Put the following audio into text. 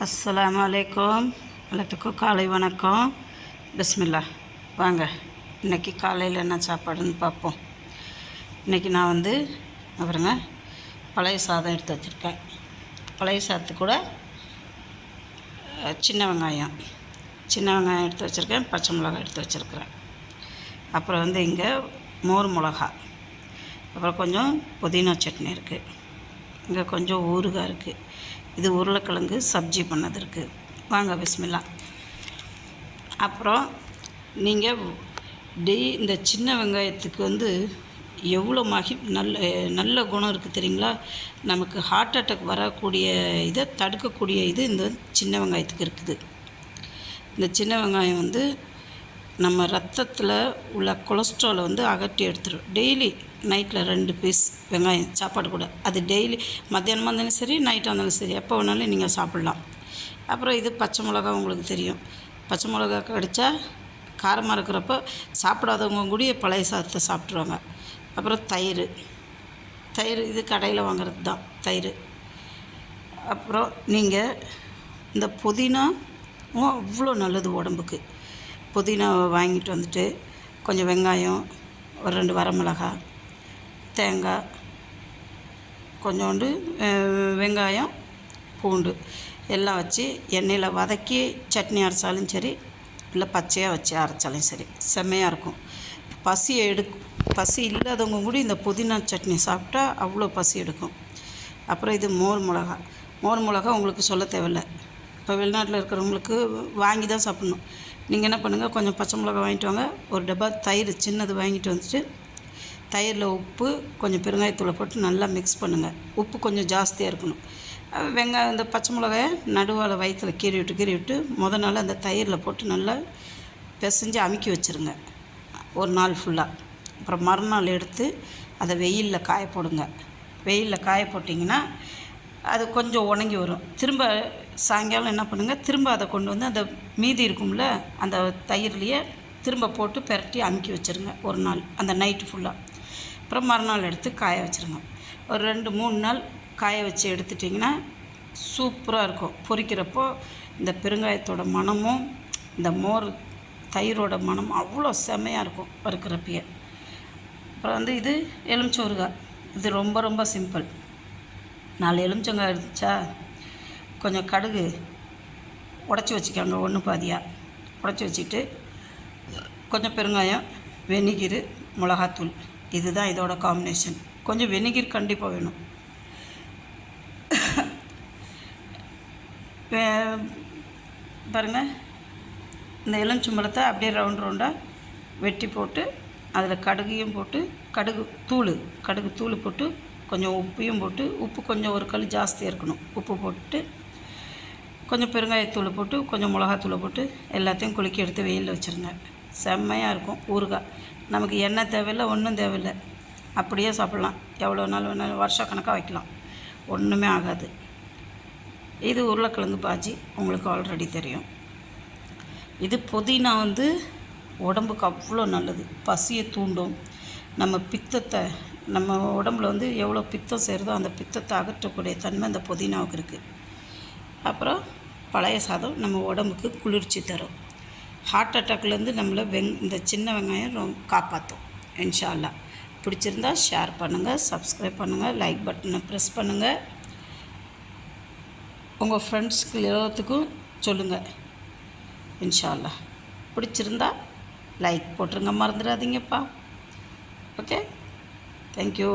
அஸ்ஸலாமு அலைக்கும். எல்லாத்துக்கும் காலை வணக்கம். பிஸ்மில்லா. வாங்க இன்றைக்கி காலையில் என்ன சாப்பாடுன்னு பார்ப்போம். இன்றைக்கி நான் அப்புறங்க பழைய சாதம் எடுத்து வச்சுருக்கேன். பழைய சாதத்து கூட சின்ன வெங்காயம் எடுத்து வச்சுருக்கேன். பச்சை மிளகாய் எடுத்து வச்சுருக்கிறேன். அப்புறம் இங்கே மோர் மிளகா, அப்புறம் கொஞ்சம் புதினா சட்னி இருக்குது. இங்கே கொஞ்சம் ஊறுகாய் இருக்குது. இது உருளைக்கிழங்கு சப்ஜி பண்ணது இருக்குது. வாங்க பிஸ்மில்லா. அப்புறம் நீங்கள் இந்த சின்ன வெங்காயத்துக்கு எவ்வளோ நல்ல குணம் இருக்குது தெரியுங்களா? நமக்கு ஹார்ட் அட்டாக் வரக்கூடிய இதை தடுக்கக்கூடிய இது இந்த சின்ன வெங்காயத்துக்கு இருக்குது. இந்த சின்ன வெங்காயம் நம்ம ரத்தத்தில் உள்ள கொலஸ்ட்ராலை அகற்றி எடுத்துடும். டெய்லி நைட்டில் 2 பீஸ் வெங்காயம் சாப்பாடு கூட, அது டெய்லி மத்தியானமாக இருந்தாலும் சரி, நைட்டாக இருந்தாலும் சரி, எப்போ வேணாலும் நீங்கள் சாப்பிட்லாம். அப்புறம் இது பச்சை மிளகா. உங்களுக்கு தெரியும், பச்சை மிளகா கடித்தா காரமாக இருக்கிறப்ப சாப்பிடாதவங்க கூட பழைய சாதத்தை சாப்பிட்ருவாங்க. அப்புறம் தயிர் இது கடையில் வாங்குறது தான் தயிர். அப்புறம் நீங்கள் இந்த புதினாவும் அவ்வளோ நல்லது உடம்புக்கு. புதினாவை வாங்கிட்டு கொஞ்சம் வெங்காயம், ஒரு 2 வரமிளகாய், தேங்காய், கொஞ்சோண்டு வெங்காயம், பூண்டு எல்லாம் வச்சு எண்ணெயில் வதக்கி சட்னி அரைச்சாலும் சரி, இல்லை பச்சையாக வச்சு அரைச்சாலும் சரி, செம்மையாக இருக்கும். பசி இல்லாதவங்க கூட இந்த புதினா சட்னி சாப்பிட்டா அவ்வளோ பசி எடுக்கும். அப்புறம் இது மோர் மிளகா உங்களுக்கு சொல்ல தேவையில்லை. இப்போ வெளிநாட்டில் இருக்கிறவங்களுக்கு வாங்கி தான் சாப்பிட்ணும். நீங்கள் என்ன பண்ணுங்கள், கொஞ்சம் பச்சை மிளகா வாங்கிட்டு வாங்க, ஒரு டப்பா தயிர் சின்னது வாங்கிட்டு தயிரில் உப்பு, கொஞ்சம் பெருங்காயத்தூளை போட்டு நல்லா மிக்ஸ் பண்ணுங்கள். உப்பு கொஞ்சம் ஜாஸ்தியாக இருக்கணும். வெங்காயம் இந்த பச்சை மிளகாயை நடுவால் வயிற்றில் கீறி விட்டு முத நாள் அந்த தயிரில் போட்டு நல்லா பிசைஞ்சு அமுக்கி வச்சுருங்க ஒரு நாள் ஃபுல்லாக. அப்புறம் மறுநாள் எடுத்து அதை வெயிலில் காய போடுங்க. வெயிலில் காய போட்டிங்கன்னா அது கொஞ்சம் உணங்கி வரும். திரும்ப சாயங்காலம் என்ன பண்ணுங்கள், திரும்ப அதை கொண்டு அந்த மீதி இருக்கும்ல அந்த தயிர்லேயே திரும்ப போட்டு பெரட்டி அமுக்கி வச்சுருங்க ஒரு நாள், அந்த நைட்டு ஃபுல்லாக. அப்புறம் மறுநாள் எடுத்து காய வச்சுருங்க. ஒரு 2-3 நாள் காய வச்சு எடுத்துட்டிங்கன்னா சூப்பராக இருக்கும். பொரிக்கிறப்போ இந்த பெருங்காயத்தோட மணமும் இந்த மோர் தயிரோட மனம் அவ்வளோ செம்மையாக இருக்கும் வறுக்கிறப்பையே. அப்புறம் இது எலுமிச்சை ஊறுகாய். இது ரொம்ப ரொம்ப சிம்பிள். 4 எலுமிச்சங்காய் இருந்துச்சா, கொஞ்சம் கடுகு உடச்சி வச்சுக்கோங்க, 1 பாதியாக உடச்சி வச்சுட்டு, கொஞ்சம் பெருங்காயம், வெனிகர், மிளகாத்தூள். இதுதான் இதோட காம்பினேஷன். கொஞ்சம் வெனிகர் கண்டிப்பாக வேணும். பாருங்கள், இந்த எலுமிச்சம்பழத்தை அப்படியே ரவுண்டாக வெட்டி போட்டு அதில் கடுகையும் போட்டு கடுகு தூள் போட்டு கொஞ்சம் உப்பையும் போட்டு, உப்பு கொஞ்சம் ஒரு கல் ஜாஸ்தியாக இருக்கணும், உப்பு போட்டு கொஞ்சம் பெருங்காயத்தூள் போட்டு கொஞ்சம் மிளகாத்தூளை போட்டு எல்லாத்தையும் குலுக்கி எடுத்து வெயிலில் வச்சுருங்க. செம்மையாக இருக்கும் ஊறுகாய். நமக்கு எண்ணெய் தேவையில்லை, ஒன்றும் தேவையில்லை, அப்படியே சாப்பிட்லாம். எவ்வளோ நாள் வேணாலும் வருஷக்கணக்காக வைக்கலாம், ஒன்றுமே ஆகாது. இது உருளைக்கிழங்கு பாஜி, உங்களுக்கு ஆல்ரெடி தெரியும். இது புதினா உடம்புக்கு அவ்வளோ நல்லது, பசியை தூண்டும். நம்ம பித்தத்தை, நம்ம உடம்புல எவ்வளோ பித்தம் சேருதோ அந்த பித்தத்தை அகற்றக்கூடிய தன்மை அந்த புதினாவுக்கு இருக்குது. அப்புறம் பழைய சாதம் நம்ம உடம்புக்கு குளிர்ச்சி தரும். ஹார்ட் அட்டாக்லேருந்து நம்மளை இந்த சின்ன வெங்காயம் காப்பாற்றும். இன்ஷா அல்லாஹ். பிடிச்சிருந்தா ஷேர் பண்ணுங்கள், சப்ஸ்கிரைப் பண்ணுங்கள், லைக் பட்டனை ப்ரெஸ் பண்ணுங்கள். உங்கள் ஃப்ரெண்ட்ஸ்க்கு எல்லாத்துக்கும் சொல்லுங்கள். இன்ஷா அல்லாஹ். பிடிச்சிருந்தா லைக் போட்டுருங்க, மறந்துடாதீங்கப்பா. Okay, thank you.